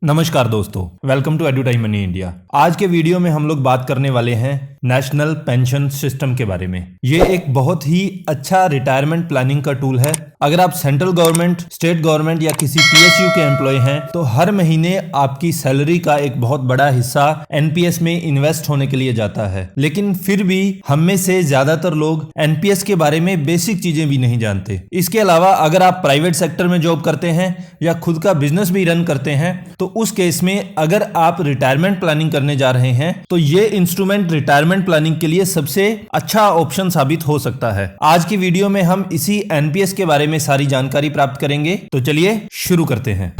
नमस्कार दोस्तों, welcome to एडुटाइम money India. आज के वीडियो में हम लोग बात करने वाले हैं नेशनल पेंशन सिस्टम के बारे में। ये एक बहुत ही अच्छा रिटायरमेंट प्लानिंग का टूल है। अगर आप सेंट्रल गवर्नमेंट, स्टेट गवर्नमेंट या किसी पीएसयू के एम्प्लॉय हैं तो हर महीने आपकी सैलरी का एक बहुत बड़ा हिस्सा एनपीएस में इन्वेस्ट होने के लिए जाता है। लेकिन फिर भी हम में से ज्यादातर लोग एनपीएस के बारे में बेसिक चीजें भी नहीं जानते। इसके अलावा अगर आप प्राइवेट सेक्टर में जॉब करते हैं या खुद का बिजनेस भी रन करते हैं तो उस केस में अगर आप रिटायरमेंट प्लानिंग करने जा रहे हैं तो ये इंस्ट्रूमेंट रिटायरमेंट प्लानिंग के लिए सबसे अच्छा ऑप्शन साबित हो सकता है। आज की वीडियो में हम इसी एनपीएस के बारे में सारी जानकारी प्राप्त करेंगे। तो चलिए शुरू करते हैं।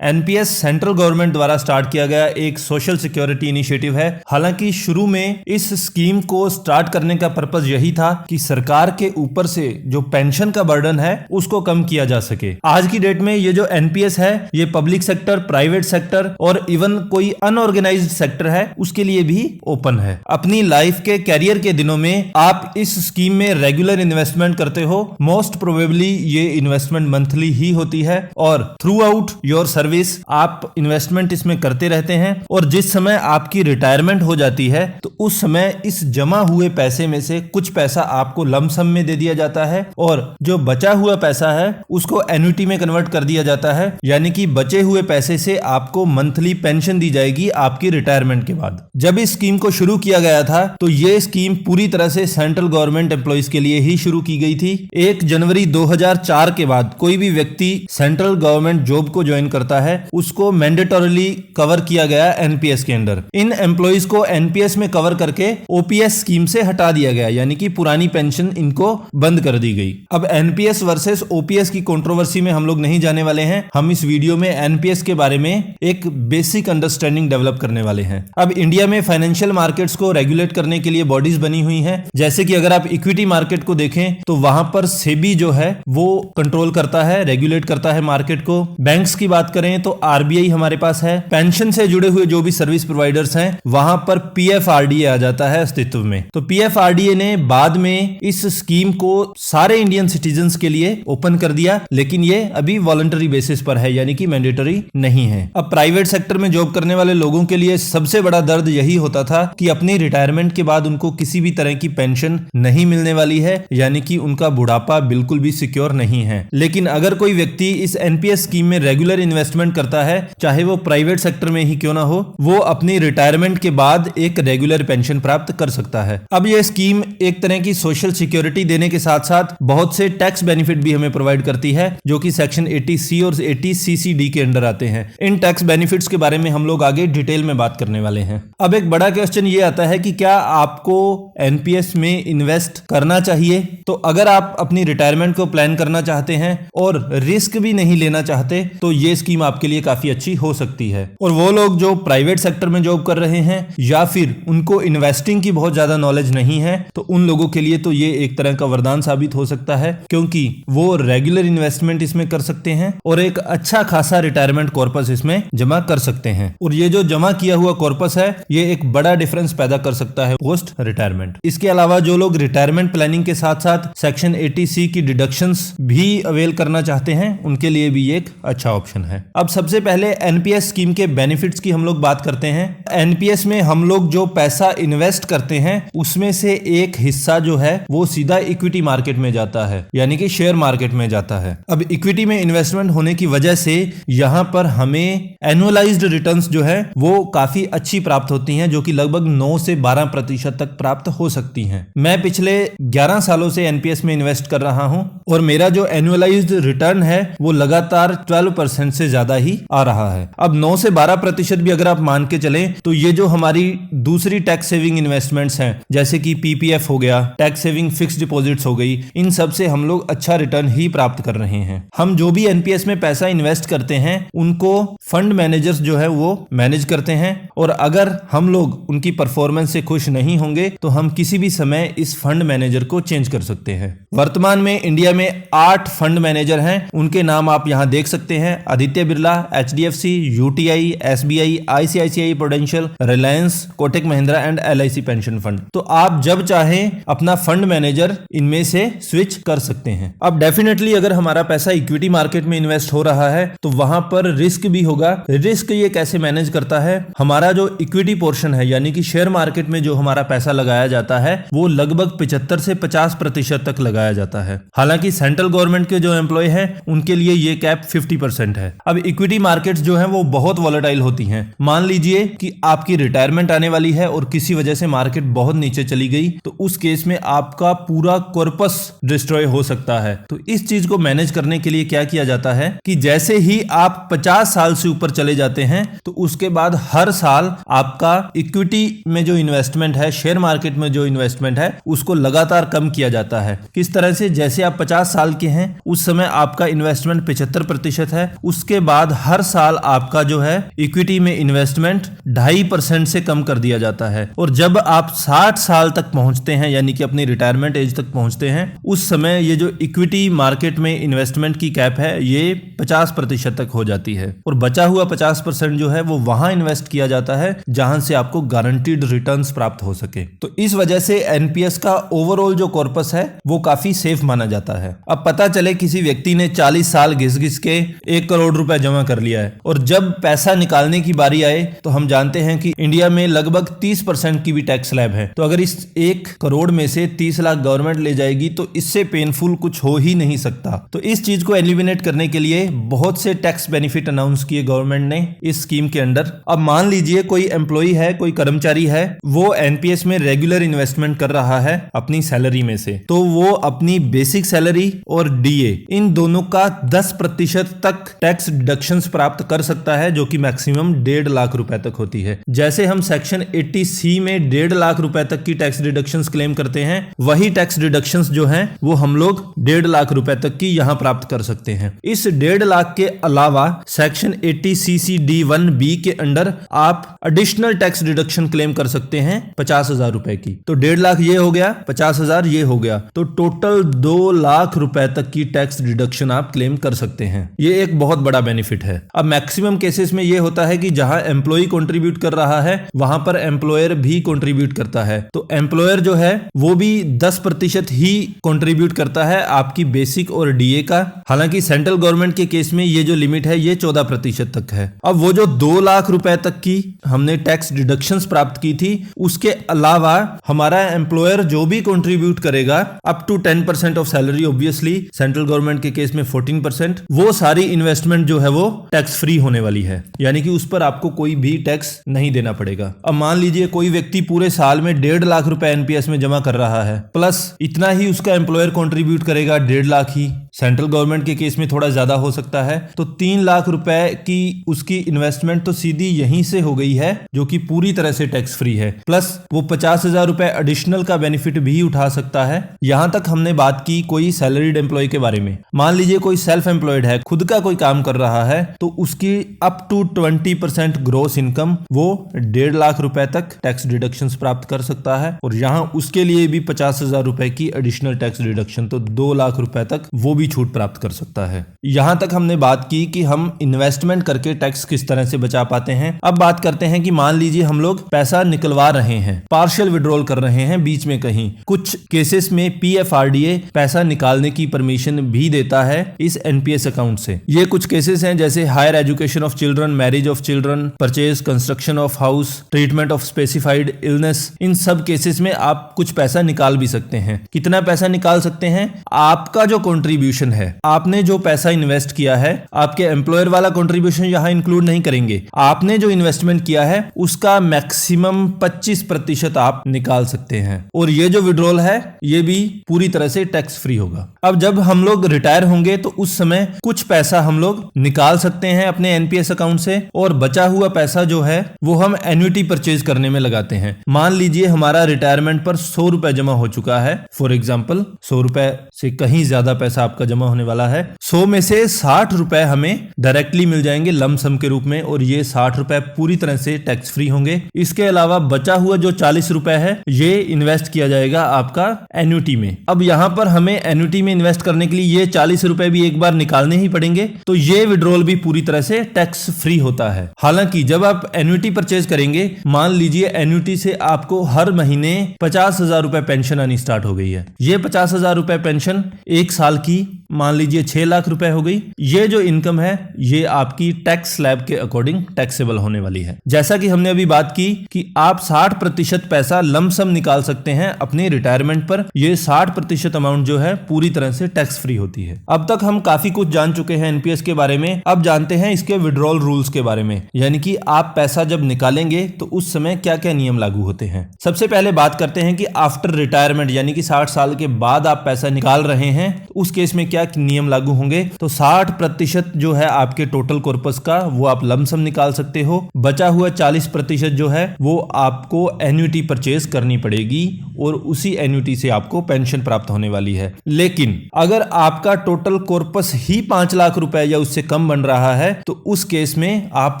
एनपीएस सेंट्रल गवर्नमेंट द्वारा स्टार्ट किया गया एक सोशल सिक्योरिटी इनिशिएटिव है। हालांकि शुरू में इस स्कीम को स्टार्ट करने का पर्पस यही था कि सरकार के ऊपर से जो पेंशन का बर्डन है उसको कम किया जा सके। आज की डेट में ये जो एनपीएस है ये पब्लिक सेक्टर, प्राइवेट सेक्टर और इवन कोई अनऑर्गेनाइज्ड सेक्टर है उसके लिए भी ओपन है। अपनी लाइफ के कैरियर के दिनों में आप इस स्कीम में रेगुलर इन्वेस्टमेंट करते हो। मोस्ट प्रोबेबली ये इन्वेस्टमेंट मंथली ही होती है और थ्रू आउट योर सर्विस आप इन्वेस्टमेंट इसमें करते रहते हैं और जिस समय आपकी रिटायरमेंट हो जाती है तो उस समय इस जमा हुए पैसे में से कुछ पैसा आपको लमसम में दे दिया जाता है और जो बचा हुआ पैसा है उसको एन्युटी में कन्वर्ट कर दिया जाता है। यानी कि बचे हुए पैसे से आपको मंथली पेंशन दी जाएगी आपकी रिटायरमेंट के बाद। जब इस स्कीम को शुरू किया गया था तो ये स्कीम पूरी तरह से सेंट्रल गवर्नमेंट एम्प्लॉइज के लिए ही शुरू की गई थी। 1 जनवरी 2004 के बाद कोई भी व्यक्ति सेंट्रल गवर्नमेंट जॉब को ज्वाइन करता है उसको मैंडेटोरिली कवर किया गया एनपीएस के अंडर। इन एम्प्लॉइज को एनपीएस में कवर करके ओपीएस स्कीम से हटा दिया गया, यानी कि पुरानी पेंशन इनको बंद कर दी गई। अब एनपीएस वर्सेस ओपीएस की कंट्रोवर्सी में हम लोग नहीं जाने वाले हैं। हम इस वीडियो में एनपीएस के बारे में एक बेसिक अंडरस्टैंडिंग डेवलप करने वाले हैं। अब इंडिया में फाइनेंशियल मार्केट्स को रेगुलेट करने के लिए बॉडीज बनी हुई हैं। जैसे कि अगर आप इक्विटी मार्केट को देखें तो वहां पर सेबी जो है वो कंट्रोल करता है, रेगुलेट करता है मार्केट को। बैंक्स की बात करें तो आरबीआई हमारे पास है। पेंशन से जुड़े हुए जो भी सर्विस प्रोवाइडर्स हैं वहां पर पीएफआरडीए आ जाता है अस्तित्व में। तो पीएफआरडीए ने बाद में इस स्कीम को सारे इंडियन सिटीजन्स के लिए ओपन कर दिया, लेकिन ये अभी वॉलंटरी बेसिस पर है, यानी कि मैंडेटरी नहीं है। अब प्राइवेट सेक्टर में जॉब करने वाले लोगों के लिए सबसे बड़ा दर्द यही होता था कि अपनी रिटायरमेंट के बाद उनको किसी भी तरह की पेंशन नहीं मिलने वाली है, यानी कि उनका बुढ़ापा बिल्कुल भी सिक्योर नहीं है। लेकिन अगर कोई व्यक्ति इस एनपीएस स्कीम में रेगुलर इन्वेस्टमेंट करता है, चाहे वो प्राइवेट सेक्टर में ही क्यों ना हो, वो अपनी रिटायरमेंट के बाद एक रेगुलर पेंशन प्राप्त कर सकता है। अब ये स्कीम एक तरह की सोशल सिक्योरिटी देने के साथ साथ बहुत से टैक्स बेनिफिट भी हमें प्रोवाइड करती है, जो कि सेक्शन 80C और 80CCD के अंडर आते हैं। इन टैक्स बेनिफिट्स के बारे में हम लोग आगे डिटेल में बात करने वाले हैं। अब एक बड़ा क्वेश्चन ये आता है कि क्या आपको एनपीएस में इन्वेस्ट करना चाहिए? तो अगर आप अपनी रिटायरमेंट को प्लान करना चाहते हैं और रिस्क भी नहीं लेना चाहते तो ये स्कीम आपके लिए काफी अच्छी हो सकती है। और वो लोग जो प्राइवेट सेक्टर में जॉब कर रहे हैं या फिर उनको इन्वेस्टिंग की बहुत ज्यादा नॉलेज नहीं है तो उन लोगों के लिए तो ये एक तरह का वरदान साबित हो सकता है, क्योंकि वो रेगुलर इन्वेस्टमेंट इसमें कर सकते हैं और एक अच्छा खासा रिटायरमेंट कॉर्पस इसमें जमा कर सकते हैं। और ये जो जमा किया हुआ कॉर्पस है ये एक बड़ा डिफरेंस पैदा कर सकता है पोस्ट रिटायरमेंट। इसके अलावा जो लोग रिटायरमेंट प्लानिंग के साथ साथ सेक्शन 80C की डिडक्शंस भी अवेल करना चाहते हैं उनके लिए भी एक अच्छा ऑप्शन है। अब सबसे पहले एनपीएस स्कीम के बेनिफिट्स की हम लोग बात करते हैं। एनपीएस में हम लोग जो पैसा इन्वेस्ट करते हैं उसमें से एक हिस्सा जो है वो सीधा इक्विटी मार्केट में जाता है, यानी कि शेयर मार्केट में जाता है। अब इक्विटी में इन्वेस्टमेंट होने की वजह से यहां पर हमें एनुअलाइज्ड रिटर्न्स जो है वो काफी अच्छी प्राप्त होती हैं, जो कि लगभग 9 से 12% तक प्राप्त हो सकती हैं। मैं पिछले 11 सालों से एनपीएस में इन्वेस्ट कर रहा हूं और मेरा जो एनुअलाइज्ड रिटर्न है वो लगातार 12% से ज्यादा ही आ रहा है। अब 9 से 12% भी अगर आप मान के चलें तो ये जो हमारी दूसरी टैक्स सेविंग इन्वेस्टमेंट्स हैं जैसे कि पीपीएफ हो गया, टैक्स सेविंग फिक्स्ड डिपॉजिट्स हो गई, इन सब से हम लोग अच्छा रिटर्न ही प्राप्त कर रहे हैं। हम जो भी एनपीएस में पैसा इन्वेस्ट करते हैं उनको फंड मैनेजर्स जो है वो मैनेज करते हैं और अगर हम लोग उनकी परफॉर्मेंस से खुश नहीं होंगे तो हम किसी भी समय इस फंड मैनेजर को चेंज कर सकते हैं। वर्तमान में इंडिया में 8 फंड मैनेजर हैं, उनके नाम आप यहां देख सकते हैं। Aditya Birla, HDFC, UTI, SBI, ICICI prudential, Reliance, Kotak Mahindra and LIC pension fund. तो आप जब चाहें अपना फंड मैनेजर इनमें से स्विच कर सकते हैं। अब डेफिनेटली अगर हमारा पैसा इक्विटी मार्केट में इन्वेस्ट हो रहा है तो वहां पर रिस्क भी होगा। रिस्क ये कैसे मैनेज करता है, हमारा जो इक्विटी पोर्शन है यानी कि शेयर मार्केट में जो हमारा पैसा लगाया जाता है वो लगभग 75 से 50% तक लगाया जाता है। हालांकि सेंट्रल गवर्नमेंट के जो एम्प्लॉय हैं उनके लिए ये कैप 50% है। अब इक्विटी मार्केट्स जो है वो बहुत वॉलेटाइल होती हैं। मान लीजिए कि आपकी रिटायरमेंट आने वाली है और किसी वजह से मार्केट बहुत नीचे चली गई तो उस केस में आपका पूरा कॉर्पस डिस्ट्रॉय हो सकता है। तो इस चीज को मैनेज करने के लिए क्या किया जाता है कि जैसे ही आप 50 साल से ऊपर चले जाते हैं तो उसके बाद हर साल आपका इक्विटी में जो इन्वेस्टमेंट है, शेयर मार्केट में जो इन्वेस्टमेंट है, उसको लगातार कम किया जाता है। किस तरह से, जैसे आप 50 साल के हैं उस समय आपका इन्वेस्टमेंट 75% है, उसके बाद हर साल आपका जो है इक्विटी में इन्वेस्टमेंट 2.5% से कम कर दिया जाता है। और जब आप 60 साल तक पहुंचते हैं यानी कि अपनी रिटायरमेंट एज तक पहुंचते हैं उस समय ये जो इक्विटी मार्केट में इन्वेस्टमेंट की कैप है ये 50% तक हो जाती है और बचा हुआ 50% जो है वो वहां इन्वेस्ट किया जाता है जहां से आपको गारंटीड रिटर्न्स प्राप्त हो सके। तो इस वजह से एनपीएस का ओवरऑल जो कॉर्पस है वो काफी सेफ माना जाता है। अब पता चले किसी व्यक्ति ने 40 साल घिस के 1 करोड़ रुपए जमा कर लिया है और जब पैसा निकालने की बारी आए तो हम जानते हैं कि इंडिया में लगभग 30% की भी टैक्स स्लैब है। तो अगर इस 1 करोड़ में से 30 लाख गवर्नमेंट ले जाएगी तो इससे पेनफुल कुछ हो ही नहीं सकता। तो इस चीज को एलिमिनेट करने के लिए बहुत से टैक्स बेनिफिट अनाउंस किए गवर्नमेंट ने इस स्कीम के अंडर। अब मान लीजिए कोई एम्प्लॉय है, कोई कर्मचारी है, वो एनपीएस में रेगुलर इन्वेस्टमेंट कर रहा है अपनी सैलरी में से, तो वो अपनी बेसिक सैलरी और डीए इन दोनों का 10% तक टैक्स डिडक्शंस प्राप्त कर सकता है जो कि मैक्सिमम 1.5 लाख रुपए तक होती है। जैसे हम सेक्शन 80C में 1.5 लाख रुपए तक की टैक्स डिडक्शंस क्लेम करते हैं, वही टैक्स डिडक्शंस जो हैं वो हम लोग 1.5 लाख रुपए तक की यहां प्राप्त कर सकते हैं। इस 1.5 लाख के अलावा सेक्शन 80CC-D1B के अंडर आप एडिशनल टैक्स डिडक्शन क्लेम कर सकते हैं 50,000 रुपए की। तो 1.5 लाख ये हो गया, 50,000 ये हो गया, तो टोटल 2 लाख रुपए तक की टैक्स डिडक्शन आप क्लेम कर सकते हैं। ये एक बहुत बड़ा बेनिफिट है। अब मैक्सिमम केसेस में ये होता है कि जहां एम्प्लॉय कंट्रीब्यूट कर रहा है वहां पर एम्प्लॉयर भी कंट्रीब्यूट करता है, तो एम्प्लॉयर जो है वो भी 10% ही कंट्रीब्यूट करता है आपकी बेसिक और डीए का। हालांकि सेंट्रल गवर्नमेंट के केस में ये जो लिमिट है ये 14% तक है। अब वो जो 2 लाख रुपए तक की हमने टैक्स डिडक्शंस प्राप्त की थी उसके अलावा हमारा एम्प्लॉयर जो भी कंट्रीब्यूट करेगा up to 10% of salary, obviously central government के केस में 14%, वो सारी इन्वेस्टमेंट जो है वो टैक्स फ्री होने वाली है, यानी कि उस पर आपको कोई भी टैक्स नहीं देना पड़ेगा। अब मान लीजिए कोई व्यक्ति पूरे साल में 1.5 लाख रुपए एनपीएस में जमा कर रहा है, प्लस इतना ही उसका एम्प्लॉयर कंट्रीब्यूट करेगा 1.5 लाख ही, सेंट्रल गवर्नमेंट के केस में थोड़ा ज्यादा हो सकता है, तो 3 लाख रुपए की उसकी इन्वेस्टमेंट तो सीधी यहीं से हो गई है जो कि पूरी तरह से टैक्स फ्री है, प्लस वो 50,000 रुपए एडिशनल का बेनिफिट भी उठा सकता है। यहां तक हमने बात की कोई सैलरीड एम्प्लॉय के बारे में। मान लीजिए कोई सेल्फ एम्प्लॉयड है, खुद का कोई काम कर रहा है, तो उसकी अप टू 20% ग्रोस इनकम वो 1.5 लाख रुपए तक टैक्स डिडक्शंस प्राप्त कर सकता है और यहां उसके लिए भी 50,000 रुपए की एडिशनल टैक्स डिडक्शन, तो 2 लाख रुपए तक वो भी छूट प्राप्त कर सकता है। यहां तक हमने बात की कि हम इन्वेस्टमेंट करके टैक्स किस तरह से बचा पाते हैं। अब बात करते हैं कि मान लीजिए हम लोग पैसा निकलवा रहे हैं, पार्शियल विड्रॉल कर रहे हैं बीच में कहीं, कुछ केसेस में पीएफआरडीए पैसा निकालने की परमिशन भी देता है इस एनपीएस अकाउंट से। ये कुछ केसेस हैं जैसे higher education of children, marriage of children, purchase, construction of house, treatment of specified illness. इन सब केसेस में आप कुछ पैसा निकाल भी सकते हैं। कितना पैसा निकाल सकते हैं? आपका जो कंट्रीब्यूशन है, आपने जो पैसा इन्वेस्ट किया है, आपके एम्प्लॉयर वाला कंट्रीब्यूशन यहां इंक्लूड नहीं करेंगे, आपने जो इन्वेस्टमेंट किया है उसका मैक्सिमम 25% आप निकाल सकते हैं और ये जो विड्रॉल है ये भी पूरी तरह से टैक्स फ्री होगा। अब जब हम लोग रिटायर होंगे तो उस समय कुछ पैसा हम लोग निकाल सकते हैं अपने एनपीएस अकाउंट से और बचा हुआ पैसा जो है वो हम एन्युटी परचेज करने में लगाते हैं। मान लीजिए हमारा रिटायरमेंट पर 100 रुपए जमा हो चुका है, फॉर एग्जाम्पल 100 रुपए से कहीं ज्यादा पैसा आपका आपका जमा होने वाला है। 100 में से 60 रुपए हमें डायरेक्टली मिल जाएंगे लमसम के रूप में, और ये 60 रुपए पूरी तरह से टैक्स फ्री होंगे। इसके अलावा बचा हुआ जो 40 रुपए है ये इन्वेस्ट किया जाएगा आपका एन्युटी में। अब यहाँ पर हमें एन्युटी में इन्वेस्ट करने के लिए ये 40 रुपए भी एक बार निकालने ही पड़ेंगे, तो ये विड्रॉल भी पूरी तरह से टैक्स फ्री होता है। हालांकि जब आप एन्युटी परचेज करेंगे, मान लीजिए एन्युटी से आपको हर महीने 50,000 रुपए पेंशन आनी स्टार्ट हो गई है। ये 50,000 रुपए पेंशन एक साल की मान लीजिए 6 लाख रुपए हो गई। ये जो इनकम है ये आपकी टैक्स स्लैब के अकॉर्डिंग टैक्सेबल होने वाली है। जैसा कि हमने अभी बात की कि आप 60% पैसा लमसम निकाल सकते हैं अपने रिटायरमेंट पर। ये 60% अमाउंट जो है पूरी तरह से टैक्स फ्री होती है। अब तक हम काफी कुछ जान चुके हैं एनपीएस के बारे में। अब जानते हैं इसके विड्रॉल रूल्स के बारे में, यानी कि आप पैसा जब निकालेंगे तो उस समय क्या क्या नियम लागू होते हैं। सबसे पहले बात करते हैं कि आफ्टर रिटायरमेंट यानी कि 60 साल के बाद आप पैसा निकाल रहे हैं, तो उस केस में क्या नियम लागू होंगे। तो 60% जो है आपके टोटल कॉर्पस का वो आप लमसम निकाल सकते हो। बचा हुआ 40% जो है वो आपको एन्युटी परचेज करनी पड़ेगी और उसी एन्युटी से आपको पेंशन प्राप्त होने वाली है। लेकिन अगर आपका टोटल कॉर्पस ही 5 लाख रुपए या उससे कम बन रहा है तो उस केस में आप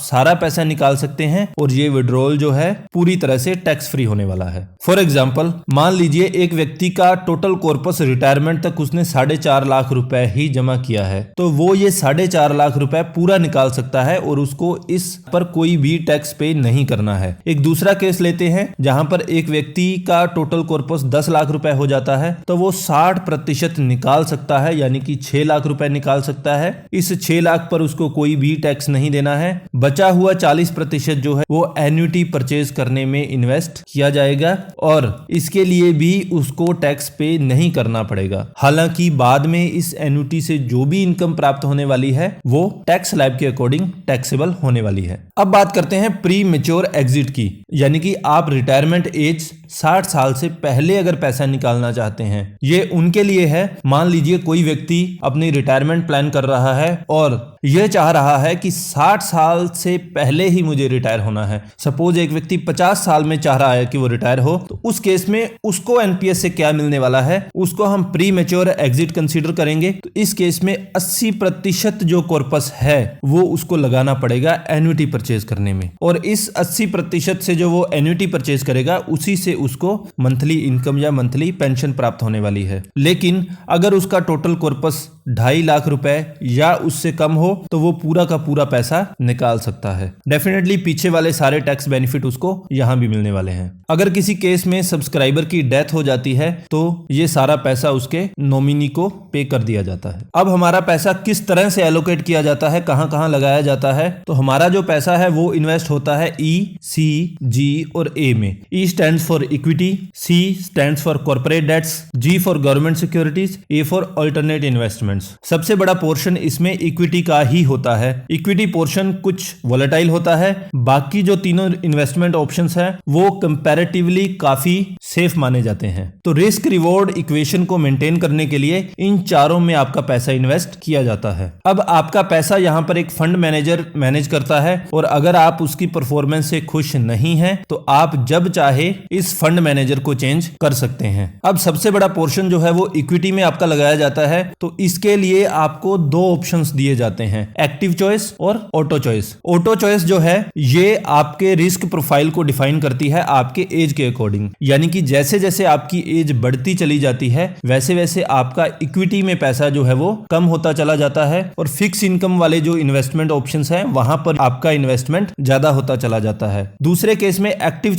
सारा पैसा निकाल सकते हैं और ये विड्रॉल जो है पूरी तरह से टैक्स फ्री होने वाला है। फॉर एग्जाम्पल मान लीजिए एक व्यक्ति का टोटल कॉर्पस रिटायरमेंट तक उसने 4.5 लाख रुपए ही जमा किया है, तो वो ये 4.5 लाख रुपए पूरा निकाल सकता है और उसको इस पर कोई भी टैक्स पे नहीं करना है। एक दूसरा केस लेते हैं जहां पर एक व्यक्ति का टोटल कॉर्पस 10 लाख रुपए हो जाता है, तो वो 60% निकाल सकता है, यानी कि 6 लाख रुपए निकाल सकता है। इस 6 लाख पर उसको कोई भी टैक्स नहीं देना है। बचा हुआ 40% जो है वो एन्युटी परचेज करने में इन्वेस्ट किया जाएगा और इसके लिए भी उसको टैक्स पे नहीं करना पड़ेगा। हालांकि बाद में इस एन्युटी से जो भी इनकम प्राप्त होने वाली है वो टैक्स स्लैब के अकॉर्डिंग टैक्सेबल होने वाली है। अब बात करते हैं प्री मैच्योर एग्जिट की, यानी कि आप रिटायरमेंट एज 60 साल से पहले अगर पैसा निकालना चाहते हैं। ये उनके लिए है, मान लीजिए कोई व्यक्ति अपनी रिटायरमेंट प्लान कर रहा है और यह चाह रहा है कि 60 साल से पहले ही मुझे रिटायर होना है। सपोज एक व्यक्ति 50 साल में चाह रहा है कि वो रिटायर हो, तो उस केस में उसको एनपीएस से क्या मिलने वाला है, उसको हम प्री मैच्योर एग्जिट कंसीडर करेंगे। तो इस केस में 80% जो कॉर्पस है वो उसको लगाना पड़ेगा एन्युटी परचेज करने में, और इस 80% से जो वो एन्युटी परचेज करेगा उसी से उसको मंथली इनकम या मंथली पेंशन प्राप्त होने वाली है। लेकिन अगर उसका टोटल कॉर्पस 2.5 लाख रुपए या उससे कम हो तो वो पूरा का पूरा पैसा निकाल सकता है। डेफिनेटली पीछे वाले सारे टैक्स बेनिफिट उसको यहां भी मिलने वाले हैं। अगर किसी केस में सब्सक्राइबर की डेथ हो जाती है तो ये सारा पैसा उसके नॉमिनी को पे कर दिया जाता है। अब हमारा पैसा किस तरह से एलोकेट किया जाता है, कहां कहां लगाया जाता है, तो हमारा जो पैसा है वो इन्वेस्ट होता है ई, सी, जी और ए में। E stands for equity, C stands for corporate debts, G for government securities, A for alternate investments. सबसे बड़ा पोर्शन इसमें इक्विटी का ही होता है। इक्विटी पोर्शन कुछ वोलेटाइल होता है, बाकी जो तीनों इन्वेस्टमेंट ऑप्शंस हैं वो कंपैरेटिवली काफी सेफ माने जाते हैं। तो रिस्क रिवॉर्ड इक्वेशन को मेंटेन करने के लिए इन चारों में आपका पैसा इन्वेस्ट किया जाता है। अब आपका पैसा यहां पर एक फंड मैनेजर मैनेज करता है और अगर आप उसकी परफॉर्मेंस से खुश नहीं हैं तो आप जब चाहे इस फंड मैनेजर को चेंज कर सकते हैं। अब सबसे बड़ा पोर्शन जो है वो इक्विटी में आपका लगाया जाता है, तो इसके लिए आपको 2 ऑप्शंस दिए जाते हैं, एक्टिव चॉइस और ऑटो चॉइस। ऑटो चॉइस जो है ये आपके रिस्क प्रोफाइल को डिफाइन करती है आपके एज के अकॉर्डिंग, यानी कि जैसे जैसे आपकी एज बढ़ती चली जाती है वैसे वैसे आपका इक्विटी में पैसा जो है वो कम होता चला जाता है और फिक्स इनकम वाले जो इन्वेस्टमेंट ऑप्शंस हैं वहां पर आपका इन्वेस्टमेंट ज्यादा होता चला जाता है। दूसरे केस में एक्टिव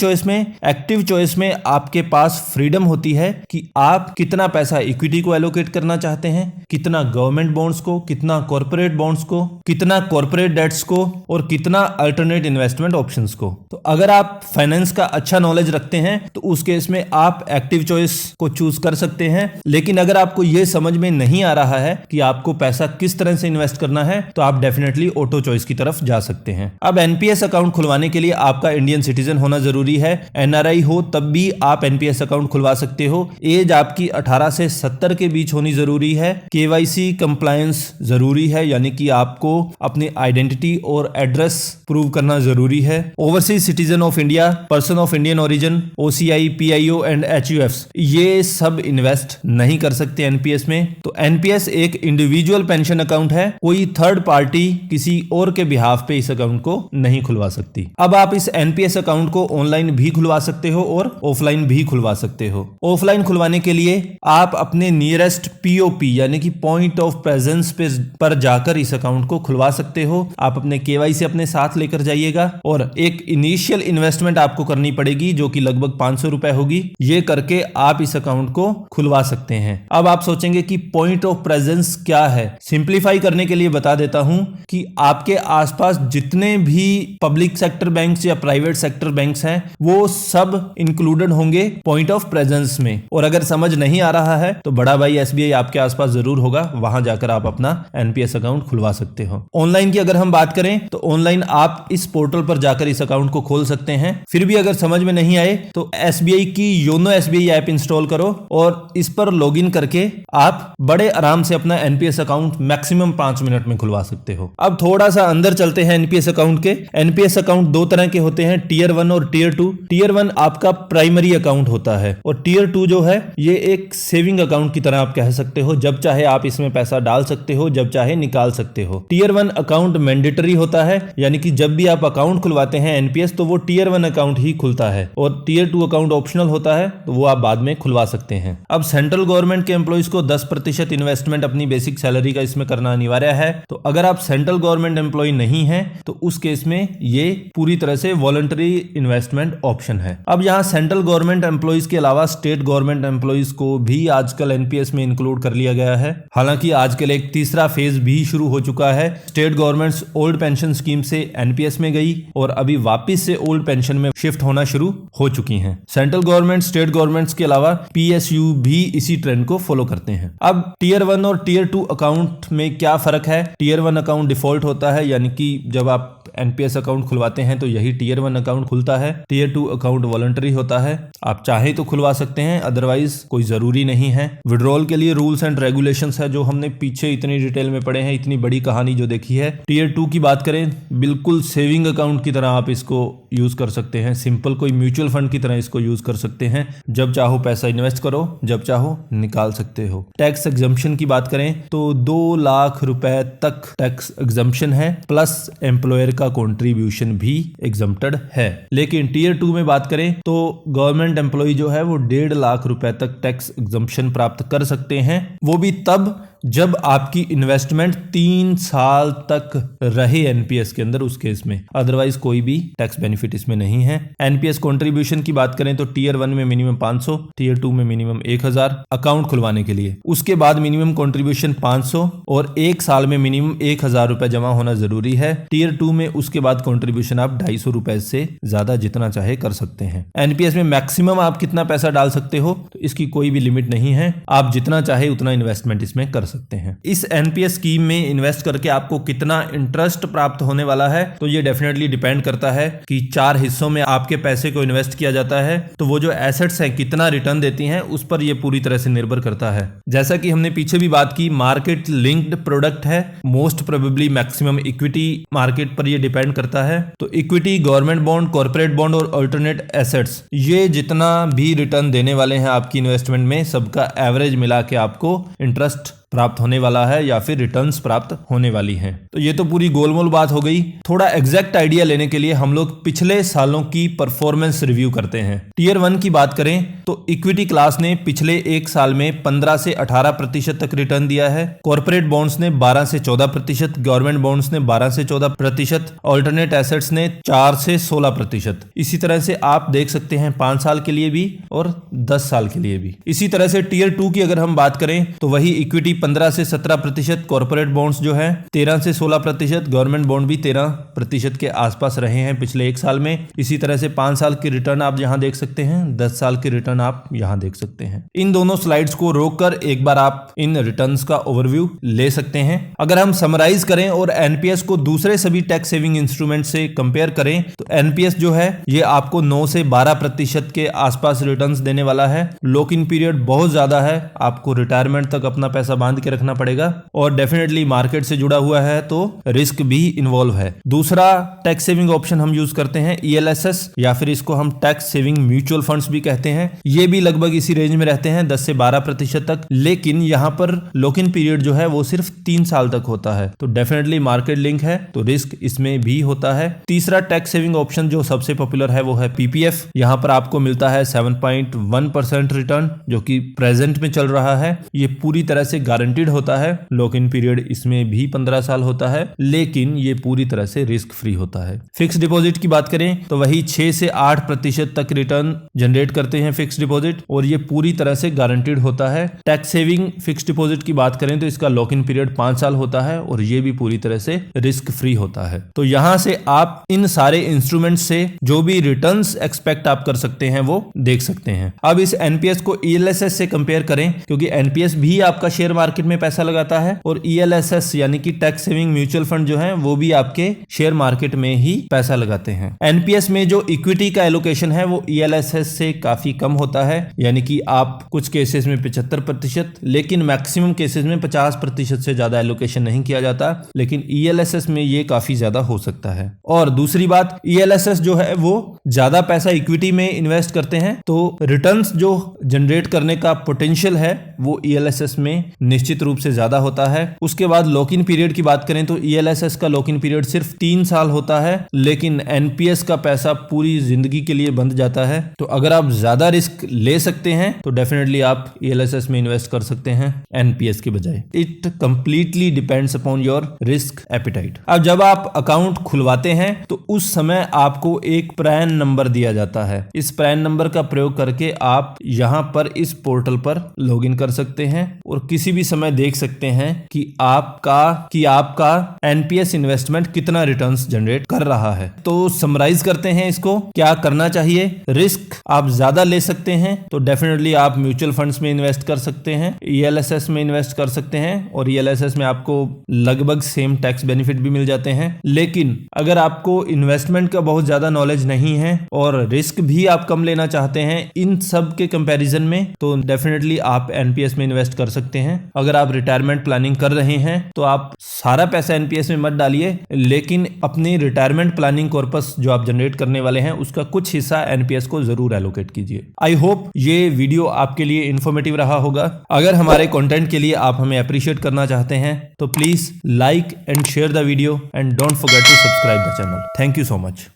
चॉइस में आपके पास फ्रीडम होती है कि आप कितना पैसा इक्विटी को एलोकेट करना चाहते हैं, कितना गवर्नमेंट बॉन्ड्स को, कितना कॉर्पोरेट बॉन्ड्स को, कितना कॉर्पोरेट डेट्स को और कितना अल्टरनेट इन्वेस्टमेंट ऑप्शंस को। तो अगर आप फाइनेंस का अच्छा नॉलेज रखते हैं तो उस केस में आप एक्टिव चॉइस को चूज कर सकते हैं। लेकिन अगर आपको यह समझ में नहीं आ रहा है कि आपको पैसा किस तरह से इन्वेस्ट करना है तो आप डेफिनेटली ऑटो चॉइस की तरफ जा सकते हैं। अब एनपीएस अकाउंट खुलवाने के लिए आपका इंडियन सिटीजन होना जरूरी है। एनआरआई हो तब भी आप एनपीएस अकाउंट खुलवा सकते हो। एज आपकी 18 से 70 के बीच होनी जरूरी है। केवाईसी केवाईसी कंप्लायंस जरूरी है, यानी कि आपको अपनी आइडेंटिटी और एड्रेस प्रूव करना जरूरी है। Overseas citizen of India, person of Indian origin, OCI, PIO and HUFs ये सब इन्वेस्ट नहीं कर सकते एनपीएस में। तो एनपीएस एक इंडिविजुअल पेंशन अकाउंट है, कोई थर्ड पार्टी किसी और के बिहाफ पे इस अकाउंट को नहीं खुलवा सकती। अब आप इस एनपीएस अकाउंट को ऑनलाइन भी खुलवा सकते हो और ऑफलाइन भी खुलवा सकते हो। ऑफलाइन खुलवाने के लिए आप अपने नियरेस्ट पीओपी यानी कि पॉइंट ऑफ प्रेजेंस पर जाकर इस अकाउंट को खुलवा सकते हो। आप अपने केवाईसी अपने साथ लेकर जाइएगा और एक इनिशियल इन्वेस्टमेंट आपको करनी पड़ेगी जो कि लगभग 500 रुपए होगी। ये करके आप इस अकाउंट को खुलवा सकते हैं। अब आप सोचेंगे कि पॉइंट ऑफ प्रेजेंस क्या है। सिंप्लीफाई करने के लिए बता देता हूं कि आपके आसपास जितने भी पब्लिक सेक्टर बैंक्स या प्राइवेट सेक्टर बैंक्स हैं वो सब इंक्लूडेड होंगे पॉइंट ऑफ प्रेजेंस में। और अगर समझ नहीं आ रहा है तो बड़ा भाई एसबीआई आपके आसपास जरूर होगा, वहां जाकर आप अपना एनपीएस अकाउंट खुलवा सकते हो। ऑनलाइन की अगर हम बात करें तो ऑनलाइन आप इस पोर्टल पर जाकर इस अकाउंट को खोल सकते हैं। फिर भी अगर समझ में नहीं आए तो एसबीआई की योनो एसबीआई ऐप इंस्टॉल करो और इस पर लॉगिन करके आप बड़े आराम से अपना एनपीएस अकाउंट मैक्सिमम 5 मिनट में खुलवा सकते हो। अब थोड़ा सा अंदर चलते हैं एनपीएस अकाउंट के। एनपीएस अकाउंट दो तरह के होते हैं, टीयर 1 और टीयर 2। टीयर 1 आपका प्राइमरी अकाउंट होता है और टीयर 2 जो है ये एक सेविंग अकाउंट की तरह आप कह सकते हो। जब चाहे आप इसमें पैसा डाल सकते हो, जब चाहे निकाल सकते हो। टीयर 1 अकाउंट मैंडेटरी होता है, यानी कि जब भी आप अकाउंट खुलवाते हैं एनपीएस तो वो टीयर 1 अकाउंट ही खुलता है और टीयर 2 अकाउंट ऑप्शनल होता है, तो वो आप बाद में खुलवा सकते हैं। अब सेंट्रल गवर्नमेंट के एम्प्लॉइज को 10% इन्वेस्टमेंट अपनी बेसिक सैलरी का इसमें करना अनिवार्य है। तो अगर आप सेंट्रल गवर्नमेंट एम्प्लॉय नहीं है तो उस केस में ये पूरी तरह से वॉलंटरी इन्वेस्टमेंट ऑप्शन है। अब यहाँ सेंट्रल गवर्नमेंट एम्प्लॉइज के अलावा स्टेट गवर्नमेंट एम्प्लॉइज को भी आजकल एनपीएस में इंक्लूड कर लिया गया है। हालांकि आजकल एक तीसरा फेज भी शुरू हो चुका है। State governments old pension scheme से एनपीएस में गई और अभी वापस से ओल्ड पेंशन में शिफ्ट होना शुरू हो चुकी हैं। सेंट्रल गवर्नमेंट, स्टेट गवर्नमेंट्स के अलावा पीएसयू भी इसी ट्रेंड को फॉलो करते हैं। अब टीयर 1 और टीयर 2 अकाउंट में क्या फर्क है? टीयर 1 अकाउंट डिफॉल्ट होता है, यानी कि जब आप एनपीएस अकाउंट खुलवाते हैं तो यही टीयर 1 अकाउंट खुलता है। टीयर 2 अकाउंट वॉलंटरी होता है, आप चाहे तो खुलवा सकते हैं, अदरवाइज कोई जरूरी नहीं है। विड्रॉल के लिए रूल्स एंड रेगुलेशंस है जो हमने पीछे इतनी डिटेल में पढ़े हैं, इतनी बड़ी कहानी जो देखी है। टीयर 2 की बात करें, बिल्कुल सेविंग अकाउंट की तरह आप इसको यूज कर सकते हैं। सिंपल कोई म्यूचुअल फंड की तरह इसको यूज कर सकते हैं। जब चाहो पैसा इन्वेस्ट करो, जब चाहो निकाल सकते हो। टैक्स एग्जम्पशन की बात करें तो 2 लाख रुपए तक टैक्स एग्जम्पशन है, प्लस एम्प्लॉयर का कंट्रीब्यूशन भी एग्जम्प्टेड है। लेकिन टीयर 2 में बात करें तो गवर्नमेंट एम्प्लॉय जो है वो 1.5 लाख रुपए तक टैक्स एग्जम्पशन प्राप्त कर सकते हैं, वो भी तब जब आपकी इन्वेस्टमेंट 3 साल तक रहे एनपीएस के अंदर, उस केस में। अदरवाइज कोई भी टैक्स बेनिफिट इसमें नहीं है। एनपीएस कंट्रीब्यूशन की बात करें तो टीयर 1 में मिनिमम 500, टीयर 2 में मिनिमम 1000 अकाउंट खुलवाने के लिए। उसके बाद मिनिमम कंट्रीब्यूशन 500 और 1 साल में मिनिमम 1000 रुपए जमा होना जरूरी है। टीयर 2 में उसके बाद कंट्रीब्यूशन आप 250 रुपए से ज्यादा जितना चाहे कर सकते हैं। एनपीएस में मैक्सिमम आप कितना पैसा डाल सकते हो तो इसकी कोई भी लिमिट नहीं है, आप जितना चाहे उतना इन्वेस्टमेंट इसमें कर सकते हैं। इस एनपीएस स्कीम में इन्वेस्ट करके आपको कितना इंटरेस्ट प्राप्त होने वाला है तो ये डेफिनेटली डिपेंड करता है कि 4 हिस्सों में आपके पैसे को इन्वेस्ट किया जाता है, तो वो जो एसेट्स हैं कितना रिटर्न देती हैं उस पर ये पूरी तरह से निर्भर करता है। जैसा कि हमने पीछे भी बात की, मार्केट लिंक्ड प्रोडक्ट है, most probably maximum equity market पर ये डिपेंड करता है। तो equity, government bond, corporate bond और अल्टरनेट एसेट्स, ये जितना भी रिटर्न देने वाले हैं आपकी इन्वेस्टमेंट में, सबका एवरेज मिला के आपको इंटरेस्ट प्राप्त होने वाला है या फिर रिटर्न्स प्राप्त होने वाली हैं। तो ये तो पूरी गोलमोल बात हो गई। थोड़ा एग्जैक्ट आइडिया लेने के लिए हम लोग पिछले सालों की परफॉर्मेंस रिव्यू करते हैं। टीयर 1 की बात करें तो इक्विटी क्लास ने पिछले 1 साल में 15 से 18% तक रिटर्न दिया है। कॉर्पोरेट बॉन्ड्स ने 12 से 14%, गवर्नमेंट बॉन्ड्स ने 12 से 14%, ऑल्टरनेट एसेट्स ने 4 से 16%। इसी तरह से आप देख सकते हैं 5 साल के लिए भी और 10 साल के लिए भी। इसी तरह से टीयर 2 की अगर हम बात करें तो वही इक्विटी 15 से 17%, कॉर्पोरेट बॉन्ड्स जो है 13 से 16%, गवर्नमेंट बॉन्ड भी 13% के आसपास रहे हैं पिछले 1 साल में। इसी तरह से 5 साल की रिटर्न आप यहां देख सकते हैं, 10 साल की रिटर्न आप यहां देख सकते हैं। इन दोनों स्लाइड्स को रोककर एक बार आप इन रिटर्न्स का ओवरव्यू ले सकते हैं। अगर हम समराइज करें और एनपीएस को दूसरे सभी टैक्स सेविंग इंस्ट्रूमेंट से कंपेयर करें तो एनपीएस जो है ये आपको 9 से 12% के आसपास रिटर्न्स देने वाला है। लॉक इन पीरियड बहुत ज्यादा है, आपको रिटायरमेंट तक अपना पैसा बांध के रखना पड़ेगा और डेफिनेटली मार्केट से जुड़ा हुआ है तो रिस्क भी इन्वॉल्व है। दूसरा टैक्स सेविंग ऑप्शन हम यूज करते हैं ELSS या फिर इसको हम टैक्स सेविंग म्यूचुअल फंड्स भी कहते हैं। ये भी लगभग इसी रेंज में रहते हैं 10 से 12% तक, लेकिन यहाँ पर लॉक इन पीरियड जो है वो सिर्फ 3 साल तक होता है, तो डेफिनेटली मार्केट लिंक है तो रिस्क इसमें भी होता है। तीसरा टैक्स सेविंग ऑप्शन जो सबसे पॉपुलर है वो है PPF। यहाँ पर आपको मिलता है 7.1% रिटर्न जो कि प्रेजेंट में चल रहा है। ये पूरी तरह से गारंटीड होता है। लॉक इन पीरियड इसमें भी 15 साल होता है, लेकिन ये पूरी तरह से रिस्क फ्री होता है। फिक्स डिपॉजिट की बात करें तो वही 6 से 8% तक रिटर्न जनरेट करते हैं फिक्स डिपॉजिट और ये पूरी तरह से गारंटीड होता है। टैक्स सेविंग फिक्स डिपॉजिट की बात करें तो इसका लॉक इन पीरियड 5 साल होता है और ये भी पूरी तरह से रिस्क फ्री होता है। तो यहां से आप इन सारे इंस्ट्रूमेंट से जो भी रिटर्न्स एक्सपेक्ट आप कर सकते हैं वो देख सकते हैं। अब इस एनपीएस को ELSS से कंपेयर करें, क्योंकि एनपीएस भी आपका शेयर मार्केट में पैसा लगाता है और ELSS यानी कि टैक्स सेविंग म्यूचुअल फंड जो है वो भी आपके शेयर मार्केट में ही पैसा लगाते हैं। एनपीएस में जो इक्विटी का एलोकेशन है वो ELSS से काफी कम होता है, यानी कि आप कुछ केसेस में 75%, लेकिन मैक्सिमम केसेस में 50% से ज्यादा एलोकेशन नहीं किया जाता, लेकिन ELSS में ये काफी ज्यादा हो सकता है। और दूसरी बात, ELSS जो है वो ज्यादा पैसा इक्विटी में इन्वेस्ट करते हैं, तो रिटर्न्स जो जनरेट करने का पोटेंशियल है वो ELSS में निश्चित रूप से ज्यादा होता है। उसके बाद लॉक इन पीरियड की बात करें तो ELSS का लॉक इन पीरियड सिर्फ 3 साल होता है, लेकिन एनपीएस का पैसा पूरी जिंदगी के लिए बंध जाता है। तो अगर आप ज्यादा रिस्क ले सकते हैं तो डेफिनेटली आप ELSS में इन्वेस्ट कर सकते हैं एनपीएस के बजाय। It completely depends upon your risk appetite. अब जब आप अकाउंट खुलवाते हैं तो उस समय आपको एक प्रैन नंबर दिया जाता है। इस प्रैन नंबर का प्रयोग करके आप यहां पर इस पोर्टल पर लॉगिन कर सकते हैं और किसी भी समय देख सकते हैं कि आपका एनपीएस इन्वेस्टमेंट कितना रिटर्न्स जनरेट कर रहा है। तो समराइज करते हैं इसको, क्या करना चाहिए। रिस्क आप ज्यादा ले सकते हैं तो डेफिनेटली आप म्यूचुअल फंड्स में इन्वेस्ट कर सकते हैं, ELSS में इन्वेस्ट कर सकते हैं और ELSS में आपको लगभग सेम टैक्स बेनिफिट भी मिल जाते हैं। लेकिन अगर आपको इन्वेस्टमेंट का बहुत ज्यादा नॉलेज नहीं है और रिस्क भी आप कम लेना चाहते हैं इन सब के कंपैरिजन में, तो डेफिनेटली आप एनपीएस में इन्वेस्ट कर सकते हैं। अगर आप रिटायरमेंट प्लानिंग कर रहे हैं तो आप सारा पैसा एनपीएस में मत डालिए, लेकिन अपनी रिटायरमेंट प्लानिंग कॉर्पस जो आप जनरेट करने वाले हैं उसका कुछ हिस्सा एनपीएस को जरूर एलोकेट कीजिए। आई होप ये वीडियो आपके लिए इंफॉर्मेटिव रहा होगा। अगर हमारे कंटेंट के लिए आप हमें अप्रिशिएट करना चाहते हैं तो please like and share the video and don't forget to subscribe the channel. Thank you so much.